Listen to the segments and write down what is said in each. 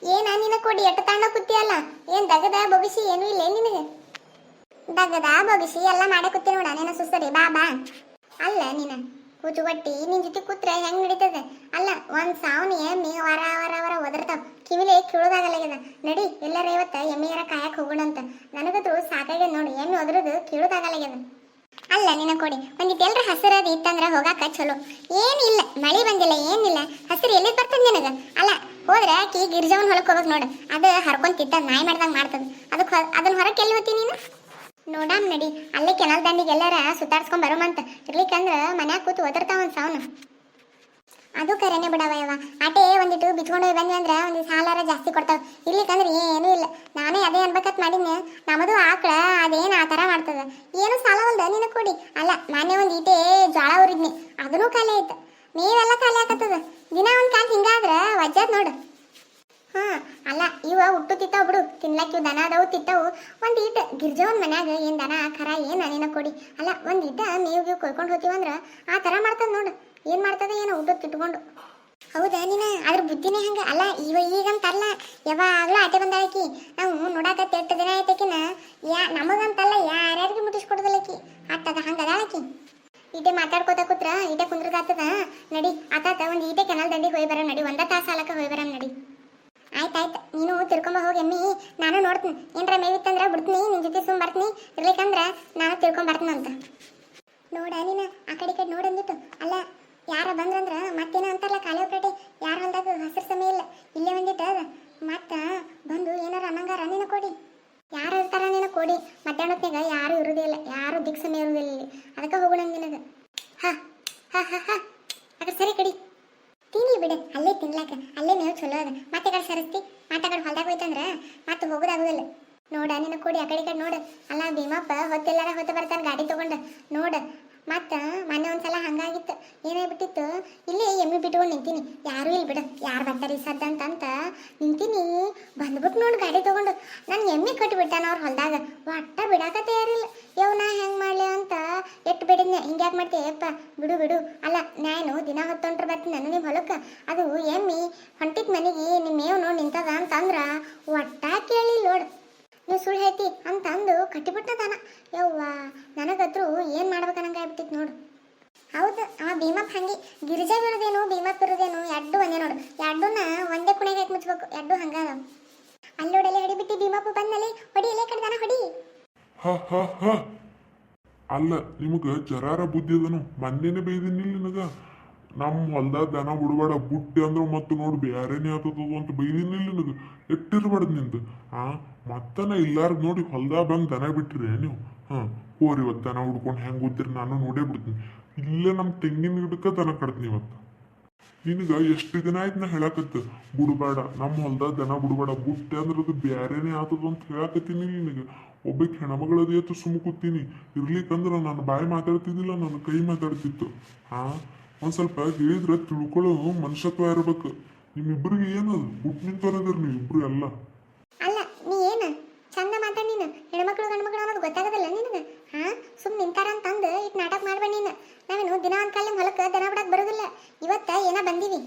ಏನ ನಿನ್ನ ಕೊಡಿ ಎಟ್ಟ ತಾಂಡ ಕೂತಿಯಲ್ಲ, ಏನ್ ದಗದ ಬೊಗಿಸಿ ಏನೂ ಇಲ್ಲ ನಿನಗೆ? ದಗದ ಬೊಗಿಸಿ ಎಲ್ಲ ಮಾಡೇ ಕೂತಿ ನೋಡ ನೀನ ಸುಸ್ತರಿ. ಬಾ ಬಾ. ಅಲ್ಲ ನೀನ ಕೂಚುಗಟ್ಟಿ ನಿನ್ ಜೊತೆ ಕೂತ್ರೆ ಹೆಂಗ್ ನಡೀತದೆ? ಅಲ್ಲ ಒಂದ್ ಸಾವನಿ ಎಮ್ಮಿ ವರ ವರ ವರ ಒದರ್ತಾವ್, ಕಿವಿಲೆ ಕೇಳೋದಾಗಲ್ಲಾಗ್ಯದ. ನಡಿ ಎಲ್ಲರ ಇವತ್ತ ಎಮ್ಮಿಯರ ಕಾಯಕ್ ಹೋಗೋಣಂತ. ನನಗಂತೂ ಸಾಕಾಗ್ಯದ ನೋಡಿ, ಎಮ್ಮಿ ಒದರದು ಕೇಳೋದಾಗಲ್ಲಾಗ್ಯದ. ಅಲ್ಲ ನಿನ್ನ ಕೊಡಿ ಒಂದಿಟ್ಟು ಎಲ್ರ ಹಸಿರದು ಇತ್ತಂದ್ರ ಹೋಗಾಕ ಚಲೋ. ಏನಿಲ್ಲ, ಮಳಿ ಬಂದಿಲ್ಲ ಏನಿಲ್ಲ, ಹಸಿರು ಎಲ್ಲಿ ಬರ್ತದ ನಿನಗ? ಅಲ್ಲ ಹೋದ್ರೆ ಆಕಿ ಗಿರ್ಜವನ್ ಹೊಲಕ್ ಹೋಗ್ಬೇಕು ನೋಡು, ಅದು ಹರ್ಕೊಂತಿದ್ದ ನಾಯಿ ಮಾಡ್ದಂಗ್ ಮಾಡ್ತದ. ಅದನ್ನ ಹೊರಕ್ಕೆ ಎಲ್ಲಿ ಹೋಗ್ತೀನಿ ನೀನು? ನೋಡಾಮ್ ನಡಿ, ಅಲ್ಲೇ ಕೆನಾಲ್ ದಂಡಿಗೆ ಎಲ್ಲಾರ ಸುತ್ತಾಡ್ಸ್ಕೊಂಡ್ ಬರೋಮಂತ. ಇರ್ಲಿಕ್ಕಂದ್ರ ಮನ್ಯಾಗ ಕೂತು ಒದರ್ತಾವ ಒಂದ್ ಸಾವನು. ಅದು ಕರೆನೆ ಬಿಡವ ಯವ್ವ. ಆಟೆ ಒಂದಿಟ್ಟು ಬಿಚ್ಕೊಂಡು ಹೋಗಿ ಬಂದ್ವಿ ಅಂದ್ರ ಒಂದ್ ಸಾಲಾರ ಜಾಸ್ತಿ ಕೊಡ್ತಾವ. ಇರ್ಲಿಕ್ಕಂದ್ರ ಏನೂ ಇಲ್ಲ. ನಾನೇ ಅದೇ ಅನ್ಬೇಕತ್ ಮಾಡಿದ್ನೆ, ನಮ್ಮದು ಆಕಳ ಅದೇನ್ ಆ ತರ ಮಾಡ್ತದ. ಏನು ಸಾಲವಲ್ದ ನಿನ್ನ ಕೊಡಿ. ಅಲ್ಲ ನಾನೇ ಒಂದ್ ಈಟೆ ಜ್ವಾಳ ಉರಿದ್ನಿ, ಅದನ್ನೂ ಖಾಲಿ ಆಯ್ತ. ಮೇವೆಲ್ಲ ಖಾಲಿ ಆಕತ್ತದ. ದಿನ ಒಂದ್ ಕಾಲ್ ಹಿಂಗಾದ್ರ ವಜ್ಜಾದ್ ನೋಡು. ಅಲ್ಲ ಇವ ಹುಟ್ಟು ತಿತ್ತಾವ್ ಬಿಡು, ತಿನ್ಲಕ್ ಇವ್ ದನ ಅದಾವು ತಿತ್ತಾವು. ಒಂದ್ ಈಟ ಗಿರ್ಜವನ್ ಮನ್ಯಾಗ ಏನ್ ದನ ಖರ ಏನ್ ನಿನ್ನ ಕೊಡಿ. ಅಲ್ಲ ಒಂದ್ ಈಟ ಮೇವ್ ಕೊಯ್ಕೊಂಡ್ ಹೋಗ್ತೀವಂದ್ರ ಆ ತರ ಮಾಡ್ತದ ನೋಡು. ಏನ್ ಮಾಡ್ತದ ಏನೋ ಊಟ ತಿಟ್ಕೊಂಡು. ಹೌದಾ ನೀನ ಅದ್ರ ಬುದ್ಧಿನೇ ಹಂಗ. ಅಲ್ಲ ಈಗಂತಲ್ಲ, ಯಾವಾಗ್ಲೂ ಆಟೆ ಬಂದಾಕಿ. ನಾವು ನೋಡಾಕ ಎಟ್ಟು ದಿನ ಆಯ್ತಕಿನ ನಮಗಂತಲ್ಲ ಯಾರ್ಯಾರಿಗೆ ಮುಟ್ಟಿಸ್ಕೊಡದಲ್ಲಕಿ. ಅಟ್ಟದ ಹಂಗ ಅದಾಳಕಿ. ಈಟೆ ಮಾತಾಡ್ಕೋತ ಕೂತ್ರ ಈಟೆ ಕುಂದ್ರದಾತದ. ನಡಿ ಆತಾತ ಒಂದ್ ಈಟೆ ಕೆನಾಲ್ ದಂಡಿಗೆ ಹೋಗಿ ಬರ ನಡಿ, ಒಂದ ತಾಸ ಸಾಲಕ್ಕ ಹೋಗಿ ಬರಮ್ ನಡಿ. ಆಯ್ತಾಯ್ತು, ನೀನು ತಿಳ್ಕೊಂಬ ಹೋಗಿ ಎಮ್ಮಿ. ನಾನು ನೋಡ್ತೀನಿ, ಏನ್ರ ಮೇವಿತ್ತಂದ್ರ ಬಿಡ್ತೀನಿ, ನಿನ್ ಜೊತೆ ಸುಮ್ ಬರ್ತೀನಿ. ಇರ್ಲಿಕ್ಕಂದ್ರ ನಾನು ತಿಳ್ಕೊಂಡ್ ಬರ್ತೀನಿ ಅಂತ. ನೋಡ ನೀನ ಆ ಕಡೆ ಕಡೆ ನೋಡಂದಿತ್ತು. ಅಲ್ಲ ಯಾರ ಬಂದ್ರಂದ್ರ ಮತ್ತೇನ ಅಂತಾರಲ್ಲ ಕಾಲೇಪೇಟೆ, ಯಾರ ಹೊಲ್ದಾಗ ಹಸಿರು ಸಮಯ ಇಲ್ಲ, ಇಲ್ಲೇ ಒಂದಿಟ್ಟ ಮತ್ತ ಬಂದು ಏನಾರ ಅನ್ನಂಗಾರ ನಿನ್ನ ಕೊಡಿ. ಯಾರು ಇರ್ತಾರ ನಿನ್ನ ಕೊಡಿ. ಮಧ್ಯಾಹ್ನತ್ನಾಗ ಯಾರು ಇರುದೇ ಇಲ್ಲ, ಯಾರು ದಿಕ್ ಸಮಯ ಇರುದಿಲ್ಲ ಇಲ್ಲಿ. ಅದಕ್ಕೆ ಹೋಗೋಣ ನಿನಗ. ಹಾ ಹಾ ಹಾ ಹಾ ಅದ್ರ ಸರಿ ಕಡಿ ತಿನ್ಲಿ ಬಿಡು, ಅಲ್ಲೇ ತಿನ್ಲಾಕ ಅಲ್ಲೇ ಮೇವು ಚಲೋ ಅದ. ಮತ್ತೆ ಕಡೆ ಸರಿಸ್ತಿ ಮಾತಾಕಡೆ ಹೊಲ್ದಾಗ ಹೋಯ್ತಂದ್ರ ಮತ್ತೆ ಹೋಗೋದಾಗುದಿಲ್ಲ. ನೋಡ ನಿನ್ನ ಕೊಡಿ ಆ ಕಡೆ ಕಡೆ ನೋಡು. ಅಲ್ಲ ಭೀಮಪ್ಪ ಹೊತ್ತೆಲ್ಲಾರ ಹೊತ್ತ ಬರ್ತಾನ ಗಾಡಿ ತಗೊಂಡ ನೋಡ. ಮತ್ತ ಮೊನ್ನೆ ಒಂದ್ಸಲ ಹಂಗಾಗಿತ್ತು, ಏನಾಗ್ಬಿಟ್ಟಿತ್ತು, ಇಲ್ಲಿ ಎಮ್ಮಿ ಬಿಟ್ಕೊಂಡು ನಿಂತೀನಿ, ಯಾರು ಇಲ್ಲಿ ಬಿಡ, ಯಾರು ಬರ್ತಾರೆ ಸದ್ದಂತ ನಿಂತೀನಿ. ಬಂದ್ಬಿಟ್ಟು ನೋಡಿ ಗಾಡಿ ತಗೊಂಡು ನನ್ ಎಮ್ಮಿ ಕಟ್ಟಿಬಿಟ್ಟಾನ ಅವ್ರ ಹೊಲ್ದಾಗ. ಒಟ್ಟ ಬಿಡಾಕ ತಯಾರಿಲ್ಲ. ನಾ ಹೆಂಗ್ ಮಾಡ್ಲಿ ಅಂತ ಎಟ್ಟು ಬಿಡಿದ್ನೆ. ಹಿಂಗ್ಯಾಕೆ ಮಾಡ್ತೀಯಪ್ಪ, ಬಿಡು ಬಿಡು. ಅಲ್ಲ ನಾನು ದಿನ ಹೊತ್ತೊಂಟ್ರ ಬರ್ತೀನಿ ನಾನು ನಿಮ್ಮ ಹೊಲಕ್ಕ. ಅದು ಎಮ್ಮಿ ಹೊಂಟಿತ್ ಮನೆಗೆ ನಿಮ್ಮ ಮೇವ್ ನೋಡಿ ನಿಂತದ ಅಂತಂದ್ರ ಒಟ್ಟ ಕೇಳಿ ನೋಡು. ನೀವು ಸುಳ್ಳು ಹೇಳ್ತಿ ಅಂತಂದು ಕಟ್ಟಿಬಿಟ್ಟದಾನ. ಯವ್ವ ನನಗತ್ರು ಏನ್ ಮಾಡ್ಬೇಕನ್ನಂಗ ಆಗ್ಬಿಟ್ಟಿತ್ತು ನೋಡು. ಹೌದು ಆ ಭೀಮಪ್ಪ ಹಂಗೆ, ಗಿರಿಜಾ ಇರೋದೇನು ಭೀಮಪ್ಪ ಇರೋದೇನು ಎರಡು ಒಂದೇ ನೋಡು. ಎರಡನ್ನ ಒಂದೇ ಕುಣಿಗೆ ಹಾಕಿ ಮುಚ್ಬೇಕು, ಎರಡು ಹಂಗ ಅದಾವ. ಅಲ್ಲೋಡೆಲ್ಲ ಹಿಡಿಬಿಟ್ಟು ಭೀಮಪ್ಪ ಬಂದಲ್ಲಿ ಹೊಡಿ, ಎಲೆ ಕಡ್ದಾನ ಹೊಡಿ. ಅಲ್ಲ ನಿಮಗ ಜರಾರ ಬುದ್ಧಿ ಅದನು. ಮೊನ್ನೆನೆ ಬೈದಿನಿಲ್ಲ ನಿನಗ, ನಮ್ಮ ಹೊಲ್ದಾಗ ದನ ಬಿಡಬೇಡ, ಬುಟ್ಟಿ ಅಂದ್ರೆ ಮತ್ತು ನೋಡಿ ಬ್ಯಾರೇನೆ ಆತದ ಅಂತ ಬೈದಿನಿಲ್ಲ ನಿನಗ. ಎಟ್ಟಿರ್ಬಾರ್ದು ನಿಂದು. ಮತ್ತನ ಇಲ್ಲಾರ್ದು ನೋಡಿ ಹೊಲ್ದಾಗ ಬಂದು ದನ ಬಿಟ್ಟಿರಿ ನೀವು. ಹೋರಿ ಇವತ್ತು ದನ ಹುಡ್ಕೊಂಡು ಹೆಂಗೆ ಓದ್ತೀರಿ ನಾನು ನೋಡೇ ಬಿಡ್ತೀನಿ. ಇಲ್ಲೇ ನಮ್ಮ ತೆಂಗಿನ ಗಿಡಕ್ಕೆ ದನ ಕಡ್ತೀನಿ ಇವತ್ತು. ನಿನಗ ಎಷ್ಟು ದಿನ ಆಯ್ತು ನಾ ಹೇಳಕತ್ತ ಬಿಡಬೇಡ, ನಮ್ಮ ಹೊಲ್ದಾಗ ದನ ಬಿಡಬೇಡ, ಬುಟ್ಟಿ ಅಂದ್ರೆ ಅದು ಬ್ಯಾರೇನೆ ಆತದ ಅಂತ ಹೇಳಕತ್ತೀನಿ ನಿನಗೆ. ಒಬ್ಬಕ್ಕೆ ಹೆಣ್ಮಗಳದ ಎತ್ತು ಸುಮ್ಮ ಕೂತೀನಿ. ಇರ್ಲಿಕ್ಕಂದ್ರೆ ನಾನು ಬಾಯಿ ಮಾತಾಡ್ತಿದ್ದಿಲ್ಲ, ನನ್ನ ಕೈ ಮಾತಾಡ್ತಿತ್ತು. ಒಂದ್ ಸ್ವಲ್ಪ ಹೇಳಿದ್ರೆ ತಿಳ್ಕೊಳ್ಳೋ ಮನುಷ್ಯತ್ವ ಇರ್ಬೇಕು. ನಿಮ್ಮಿಬ್ರಿಗೆ ಏನದು ಬುಟ್ ನಿಂತೋರದ್ರಿ ನೀವಿಬ್ರು ಎಲ್ಲ. ಅಲ್ಲ ನೀ ಏನ ಚಂದ ಮಾತಾಡ್ ನೀನು. ಹೆಣ್ಮಕ್ಳು ಗಂಡ್ಮಕ್ಳು ಅನ್ನೋದು ಗೊತ್ತಾಗದಲ್ಲ ನಿನಗೆ. ಸುಮ್ ನಿಂತಾರ ಅಂತಂದು ಇಟ್ ನಾಟಕ ಮಾಡ್ಬೇಡ ನೀನು. ನಾವೇನು ದಿನ ಒಂದ್ ಕಾಲ ಹೊಲಕ್ಕೆ ದನ ಬಿಡಕ್ ಬರೋದಿಲ್ಲ. ಇವತ್ತ ಏನ ಬಂದೀವಿ,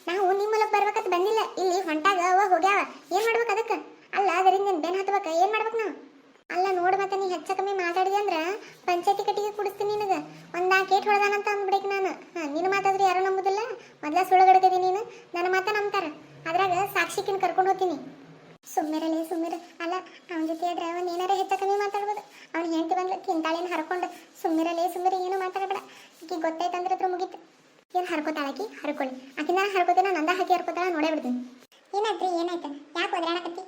ನಾವು ನಿಮ್ಮ ಹೊಲಕ್ಕೆ ಬರ್ಬೇಕಂತ ಬಂದಿಲ್ಲ. ಇಲ್ಲಿ ಹೊಂಟಾಗ ಅವ ಹೋಗ್ಯಾವ, ಏನ್ ಮಾಡ್ಬೇಕು ಅದಕ್ಕೆ? ಅಲ್ಲ ಅದರಿಂದ ಬೆನ್ ಹತ್ಬೇಕ, ಏನ್ ಮಾಡ್ಬೇಕು ನಾವು? ಅಲ್ಲ ನೋಡ್ ಮತ್ತೆ ನೀ ಹೆಚ್ಚ ಕಮ್ಮಿ ಮಾತಾಡಿದೆ ಅಂದ್ರ ಪಂಚಾಯತಿ ಕಟ್ಟಿಗೆ ಕುಡಿಸ್ತೀನಿ ನಿನಗ. ಒಂದಾ ಕೇಟ್ ಹೊಡೆದಾನಂತ ಅಂದ್ಬಿಡಕ್ ನಾನು. ನಿನ್ನ ಮಾತಾದ್ರೆ ಯಾರು ನಂಬುದಿಲ್ಲ. ಮೊದ್ಲ ಸುಳ್ಳಗಡಕದಿ ನೀನು, ನನ್ನ ಮಾತ ನಂಬ್ತಾರ. ಅದ್ರಾಗ ಸಾಕ್ಷಿಕಿನ್ ಕರ್ಕೊಂಡು ಹೋಗ್ತೀನಿ. ಸುಮ್ಮಿರಲಿ ಸುಮ್ಮಿರ. ಅಲ್ಲ ಅವನ ಜೊತೆ ಆದ್ರೆ ಒಂದ್ ಏನಾರ ಹೆಚ್ಚ ಕಮ್ಮಿ ಮಾತಾಡ್ಬೋದು. ಅವ್ನ ಹೆಂಡತಿ ಬಂದ್ಲ ಕಿಂತಾಳೇನು ಹರ್ಕೊಂಡು. ಸುಮ್ಮಿರಲಿ ಸುಮ್ಮಿರ, ಏನು ಮಾತಾಡಬೇಡ. ಆಕಿ ಗೊತ್ತಾಯ್ತಂದ್ರೆ ಹತ್ರ ಮುಗೀತು. ಏನ್ ಹರ್ಕೋತಾಳಕಿ ಹರ್ಕೊಳ್ಳಿ, ಆಕಿನ ಹರ್ಕೋತೇನ ನಂದ ಹಾಕಿ ಹರ್ಕೋತಾಳ ನೋಡೇ ಬಿಡ್ತೀನಿ. ಏನಾಯ್ತ್ರಿ ಏನಾಯ್ತು, ಯಾಕೆ ಒದ್ರಾಡಕತ್ತಿ?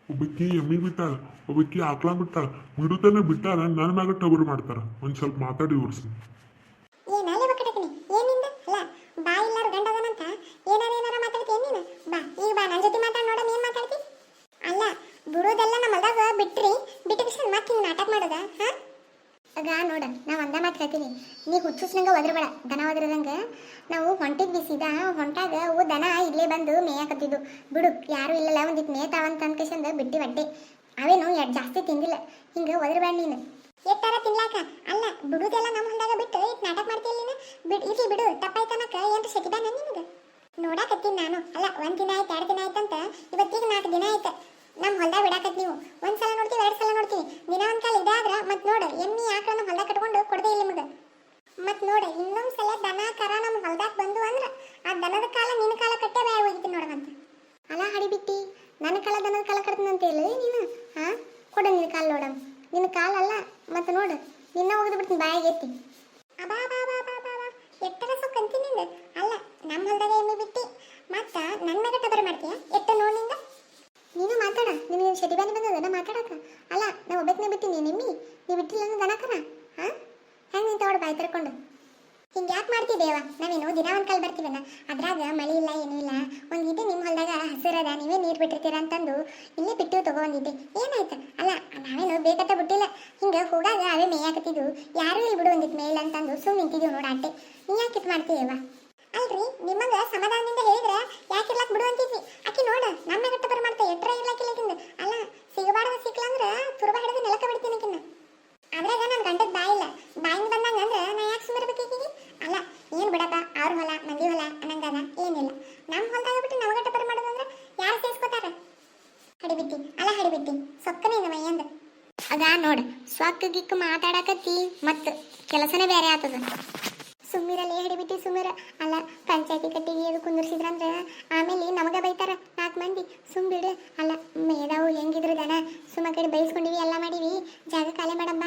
ಒಬ್ಬಕ್ಕಿ ಎಮ್ಮಿ ಬಿಟ್ಟಾಳ, ಒಬ್ಬಕ್ಕಿ ಆಕ್ಳ ಬಿಟ್ಟಾಳ. ಬಿಡುತ್ತಾನೆ ಬಿಟ್ಟಾರ ನನ್ನ ಮ್ಯಾಗ ಟಬರ್ ಮಾಡ್ತಾರ. ಒಂದ್ ಸ್ವಲ್ಪ ಮಾತಾಡಿ ಓಡಿಸಿ. ಏನಾಲೆ ಬಕಟಕನಿ ಏನಿಂದ? ಅಲ್ಲ ಬಾ ಇಲ್ಲಾರು ಗಂಡ ಅದನಂತ ಏನಾರ ಮಾತಾಡ್ತೀನಿ ನೀನು. ಬಾ ಈಗ ಬಾ ನನ್ನ ಜೊತೆ ಮಾತಾಡ್ ನೋಡ, ಏನ್ ಮಾತಾಡ್ತಿ? ಅಲ್ಲ ಬಿಡೋದೆಲ್ಲ ನಮ್ಮ ಹೊಲ್ದಾಗ ಬಿಟ್ರಿ, ಬಿಟ್ಟ ಬಿಟ್ಟು ಮತ್ತೆ ಹಿಂಗೆ ನಾಟಕ ಮಾಡೋದ? ಆಗ ನೋಡ ನಾ ಒಂದ ಮಾತು ಹೇಳ್ತೀನಿ, ನೀ ಹುಚ್ಚುಸ್ನಂಗ ಒದರ್ಬೇಡ. ದನ ಒದರದಂಗ ನಾವು ಹೊಂಟಿದ್ವಿ ಸೀದಾ. ಹೊಂಟಾಗ ಅವು ದನ ಇಲ್ಲೇ ಬಂದು ಮೇಯಾಕತ್ತಿದ್ದು. ಬಿಡು ಯಾರು ಇಲ್ಲಲ್ಲ, ಒಂದಿಟ್ಟು ಮೇಯ್ತಾವಂತ ಅನ್ಕೇಶಂದ ಬಿಟ್ಟಿ ಒಡ್ಡೆ. ಅವೇನು ಜಾಸ್ತಿ ತಿಂದಿಲ್ಲ. ಹಿಂಗ ಒದರ್ಬೇಡ ನೀನು. ಎಟ್ಟಾರ ತಿನ್ಲಾಕ. ಅಲ್ಲ ಬಿಡುದೆಲ್ಲ ನಮ್ಮ ಹೊಲ್ದಾಗ ಬಿಟ್ಟು ಇಟ್ ನಾಟಕ ಮಾಡ್ತೀಯಲ್ಲ ನೀನು. ಇರ್ಲಿ ಬಿಡು, ತಪ್ಪಾಯ್ತನಕ ಏನ್ರ ಸೆಟಿ ಬ್ಯಾನ ನಿನಗೆ? ನೋಡಾಕತ್ತೀನಿ ನಾನು. ಅಲ್ಲ ಒಂದ್ ದಿನ ಆಯ್ತು 2 ದಿನ ಆಯ್ತಂತ ಶೆಟಿ ಬಾನಿ ಬಂದದ ನಾ ಮಾತಾಡಕ ಅಲ್ಲ ನಾ ಒಬ್ಬಕ್ನೇ ಬಿಟ್ಟಿನಿ ನಿಮ್ಮಿ ನೀ ಬಿಟ್ಟಿಲ್ಲ ಅಂದ್ರೆ ದನಕರ ಹಾ ಹೆಂಗೆ ನಿಂತ ಹೊಡ್ ಬಾಯ್ ತರ್ಕೊಂಡು ಹಿಂಗೆ ಯಾಕೆ ಮಾಡ್ತಿದ್ದೇವ ನಾವೇನು ದಿನ ಒಂದು ಕಾಲ ಬರ್ತೀವಲ್ಲ ಅದ್ರಾಗ ಮಳೆ ಇಲ್ಲ ಏನೂ ಇಲ್ಲ ಒಂದಿದ್ದೆ ನಿಮ್ಮ ಹೊಲದಾಗ ಹಸಿರದ ನೀವೇ ನೀರು ಬಿಟ್ಟಿರ್ತೀರ ಅಂತಂದು ಇಲ್ಲೇ ಬಿಟ್ಟು ತಗೊಂಡಿದ್ದೆ ಏನಾಯ್ತು ಅಲ್ಲ ನಾವೇನು ಬೇಕಂತ ಬಿಟ್ಟಿಲ್ಲ ಹಿಂಗೆ ಹೋಗಾಗ ಅವೇ ಮೇಯಾಕತ್ತಿದ್ವು ಯಾರು ಇಲ್ಲಿ ಬಿಡು ಒಂದಿತ್ತು ಮೇಲ್ ಅಂತಂದು ಸುಮ್ಮನೆ ನಿಂತಿದ್ದೀವಿ ನೋಡ ಅಟ್ಟೆ ನೀ ಯಾಕೆ ಇದು ಮಾಡ್ತೀಯವ ಅಲ್ರಿ ನಿಮ್ಮಂಗ ಸಮಾಧಾನದಿಂದ ಹೇಳಿದ್ರೆ ಯಾಕೆ ಇರ್ಲಾಕ್ ಬಿಡು ಅಂತಿದ್ವಿ ಆಕಿ ನೋಡ ನಮ್ಮ ಗಟ್ಟ ಬರ ಮಾಡ್ತಾ ಎಟ್ರ ಇರ್ಲಾಕಿಲ್ಲಕಿಂದ ಅಲ್ಲ ಸಿಗಬಾರ್ದ ಸಿಕ್ಲಂದ್ರ ತುರ್ಬ ಹಿಡಿದು ನೆಲಕ ಬಿಡ್ತೀನಿ ಆಕಿನ್ನ ಅದ್ರಾಗ ನನ್ನ ಗಂಟದ ಬಾಯಿಲ್ಲ ಬಾಯಿಂದ ಬಂದಂಗ ಅಂದ್ರೆ ನಾ ಯಾಕೆ ಸುಮ್ಮನೆ ಅಲ್ಲ ಏನ್ ಬಿಡಪ್ಪ ಅವ್ರ ಹೊಲ ಮಂದಿ ಹೊಲ ಅನ್ನಂಗದ ಏನಿಲ್ಲ ನಮ್ಮ ಹೊಲದಾಗ ಬಿಟ್ಟು ನಮಗಟ್ಟ ಬರ ಮಾಡೋದಂದ್ರೆ ಯಾರು ಸೇರಿಸ್ಕೋತಾರ ಹಡಿಬಿಟ್ಟಿ ಅಲ್ಲ ಹಡಿಬಿಟ್ಟಿ ಸೊಕ್ಕನೇ ಇದೆ ಮೈಯಂದ ಅದ ನೋಡ ಸೊಕ್ಕ ಗಿಕ್ಕ ಮಾತಾಡಕತ್ತಿ ಮತ್ತ ಕೆಲಸನೇ ಬೇರೆ ಆತದ ಸುಮ್ಮಿರಲ್ಲಿ ಹಿಡಿಬಿಟ್ಟು ಸುಮ್ಮಿರ ಅಲ್ಲ ಪಂಚಾಯತಿ ಕಟ್ಟಿಗೆ ಅದು ಕುಂದಿರ್ಸಿದ್ರಂದ್ರೆ ಆಮೇಲೆ ನಮಗ ಬೈತಾರ 4 ಮಂದಿ ಸುಮ್ ಬಿಡು ಅಲ್ಲ ಮೇದಾವು ಹೆಂಗಿದ್ರು ದನ ಸುಮ್ಮ ಕಡೆ ಬೈಸ್ಕೊಂಡಿವಿ ಎಲ್ಲ ಮಾಡಿವಿ ಜಾಗ ಖಾಲಿ ಮಾಡಮ್ಮ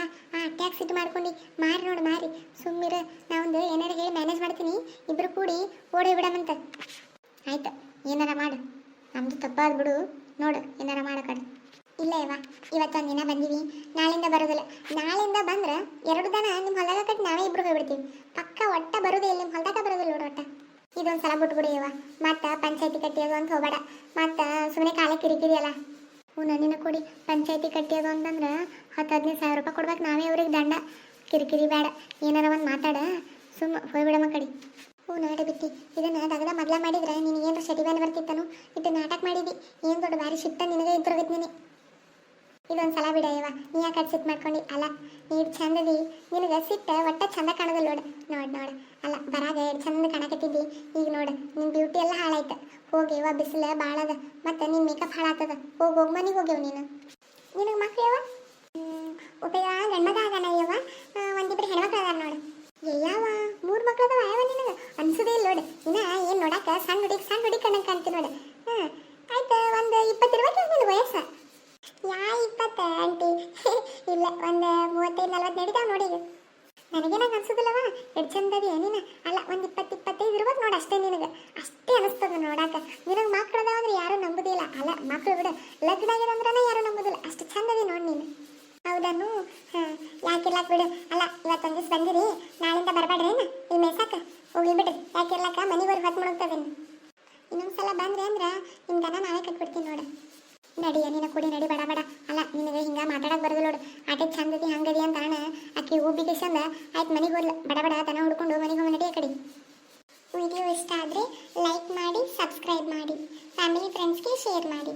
ಟ್ಯಾಕ್ಸ್ ಇದು ಮಾಡ್ಕೊಂಡು ಮಾರಿ ನೋಡಿ ಮಾರಿ ಸುಮ್ಮಿರ ನಾವೊಂದು ಏನಾರು ಹೇಳಿ ಮ್ಯಾನೇಜ್ ಮಾಡ್ತೀನಿ ಇಬ್ರು ಕೂಡಿ ಓಡಿ ಬಿಡಮಂತ ಆಯ್ತು ಏನಾರ ಮಾಡು ನಮ್ದು ತಪ್ಪಾದ್ ಬಿಡು ನೋಡು ಏನಾರ ಮಾಡ ಕಡೆ ಇಲ್ಲ ಇವ ಇವತ್ತೊಂದು ದಿನ ಬಂದೀವಿ ನಾಳಿಂದ ಬರೋದಿಲ್ಲ ನಾಳಿಂದ ಬಂದ್ರೆ 2 ದಿನ ನಿಮ್ಮ ಹೊಲದಾಗ ಕಟ್ಟಿ ನಾವೇ ಇಬ್ರು ಹೋಗ್ಬಿಡ್ತೀವಿ ಪಕ್ಕ ಒಟ್ಟ ಬರೋದೇ ಇಲ್ಲ ನಿಮ್ಮ ಹೊಲದಾಗ ಬರೋದಿಲ್ಲ ನೋಡು ಒಟ್ಟ ಇದೊಂದು ಸಲ ಬಿಟ್ಬಿಡಿ ಇವ ಮತ್ತು ಪಂಚಾಯತಿ ಕಟ್ಟಿಯೋದು ಅಂತ ಹೋಗಬೇಡ ಮತ್ತು ಸುಮ್ಮನೆ ಕಾಲ ಕಿರಿಕಿರಿ ಅಲ್ಲ ಹ್ಞೂ ನಿನ್ನ ಕೊಡಿ ಪಂಚಾಯತಿ ಕಟ್ಟಿಯೋದು ಅಂತಂದ್ರೆ 10-15 ಸಾವಿರ ರೂಪಾಯಿ ಕೊಡ್ಬೇಕು ನಾವೇ ಅವ್ರಿಗೆ ದಂಡ ಕಿರಿಕಿರಿ ಬೇಡ ಏನಾರ ಒಂದು ಮಾತಾಡ ಸುಮ್ಮ ಹೋಗ್ಬಿಡಮ್ಮ ಕಡಿ ಹ್ಞೂ ನೋಡಿ ಬಿತ್ತಿ ಇದನ್ನು ದಗದ ಮೊದಲ ಮಾಡಿದ್ರೆ ನಿನಗೇನು ಶೆಟಿ ಮೇಲೆ ಬರ್ತಿತ್ತನು ಇಟ್ಟು ನಾಟಕ ಮಾಡಿದ್ದಿ ಏನು ದೊಡ್ಡ ಭಾರಿ ಶಿಟ್ಟ ನಿನಗೆ ಇದ್ರೋಗೈತಿ ನೀನು ಇದೊಂದು ಸಲ ಬಿಡಯ್ಯವ ನೀ ಯಾಕೆ ಸಿಟ್ಟು ಮಾಡ್ಕೊಂಡು ಅಲ್ಲ ನೀರು ಚಂದದಿ ನಿನಗೆ ಸಿಟ್ಟು ಒಟ್ಟ ಚಂದ ಕಾಣೋದಿಲ್ಲ ನೋಡು ಅಲ್ಲ ಬರಾಗ ಎಷ್ಟು ಚಂದ ಕಾಣಕತ್ತಿದ್ದಿ ಈಗ ನೋಡು ನಿನ್ನ ಬ್ಯೂಟಿ ಎಲ್ಲ ಹಾಳಾಯ್ತು ಹೋಗ್ಯವ ಬಿಸಿಲು ಭಾಳದ ಮತ್ತು ನಿನ್ನ ಮೇಕಪ್ ಹಾಳಾಗ್ತದ ಹೋಗಿ ಮನೆಗೆ ಹೋಗ್ಯವ ನೀನು ನಿನಗೆ ಮಕ್ಳು ಯಾವ ಉಪಯೋಗ ಗಂಡ್ಮಗ ಆಗಣಯ್ಯವ ಒಂದಿಬ್ರು ಹೆಣ್ಮಕ್ಳು ಅದಾರ ನೋಡು ಯಾವ 3 ಮಕ್ಳು ಅದಾವ ಯಾವ ನಿನಗೆ ಅನ್ಸೋದೇ ಇಲ್ಲ ನೋಡು ಇನ್ನ ಏನು ನೋಡಕ್ಕೆ ಸಣ್ಣ ಹುಡುಗಿ ಕಣ್ಣಂಗೆ ಕಾಣ್ತಿ ನೋಡು ಆಯ್ತು ಒಂದು 20 ಇರ್ಬೇಕು ನಿನ್ನ ವಯಸ್ಸು ಯಾ 20 ಆಂಟಿ ಇಲ್ಲ ಒಂದು 35-40 ನಡೀತಾವ ನೋಡಿ ನನಗೇನಾಗ ಅನ್ಸೋದಿಲ್ಲವ ಎಷ್ಟು ಚಂದದಿ ನೀನು ಅಲ್ಲ ಒಂದು 20-25 ಇರ್ಬೇಕು ನೋಡಿ ಅಷ್ಟೇ ನಿನಗೆ ಅಷ್ಟೇ ಅನಿಸ್ತದ ನೋಡಾಕ ನಿನಗೆ ಮಕ್ಳು ಅದಾವ ಅಂದ್ರೆ ಯಾರೂ ನಂಬುದಿಲ್ಲ ಅಲ್ಲ ಮಕ್ಳು ಬಿಡು ಲಗ್ನ ಆಗ್ಯದಂದ್ರೆ ಯಾರೂ ನಂಬುದಿಲ್ಲ ಅಷ್ಟು ಚಂದದಿ ನೋಡಿ ನೀನು ಹೌದನ್ನು ಯಾಕಿರ್ಲಾಕ ಬಿಡು ಅಲ್ಲ ಇವತ್ತೊಂದು ದಿವಸ ಬಂದಿರಿ ನಾಳಿಂದ ಬರಬೇಡ್ರೇನು ಇಲ್ಲಿ ಮೇಸಾಕ ಹೋಗಿ ಬಿಡ್ರಿ ಯಾಕಿರ್ಲಾಕ ಮನೆಗೆ ಹೊತ್ತು ಮುಳುಗ್ತದೇನು ಇನ್ನೊಂದ್ಸಲ ಬಂದ್ರೆ ಅಂದ್ರೆ ನಿಮ್ಮ ದನ ನಾವೇ ಕಟ್ಬಿಡ್ತೀನಿ ನೋಡು ನಡಿಯ ನಿನ್ನ ಕುಡಿ ನಡಿ ಬಡ ಅಲ್ಲ ನಿನಗೆ ಹಿಂಗೆ ಮಾತಾಡಕ್ಕೆ ಬರೋದು ನೋಡು ಆಟೆ ಚಂದದಿ ಹಂಗದಿ ಅಂತ ಅಣ್ಣ ಆಕಿ ಹೂಬಿಗೆ ಚಂದ ಆಯ್ತು ಮನೆಗೆ ಹೋದ್ಲ ಬಡ ದನ ಹುಡ್ಕೊಂಡು ಮನೆಗೆ ಹೋಗಿ ನಡಿಯ ಕಡೆ ವಿಡಿಯೋ ಇಷ್ಟ ಆದರೆ ಲೈಕ್ ಮಾಡಿ ಸಬ್ಸ್ಕ್ರೈಬ್ ಮಾಡಿ ಫ್ಯಾಮಿಲಿ ಫ್ರೆಂಡ್ಸ್ಗೆ ಶೇರ್ ಮಾಡಿ.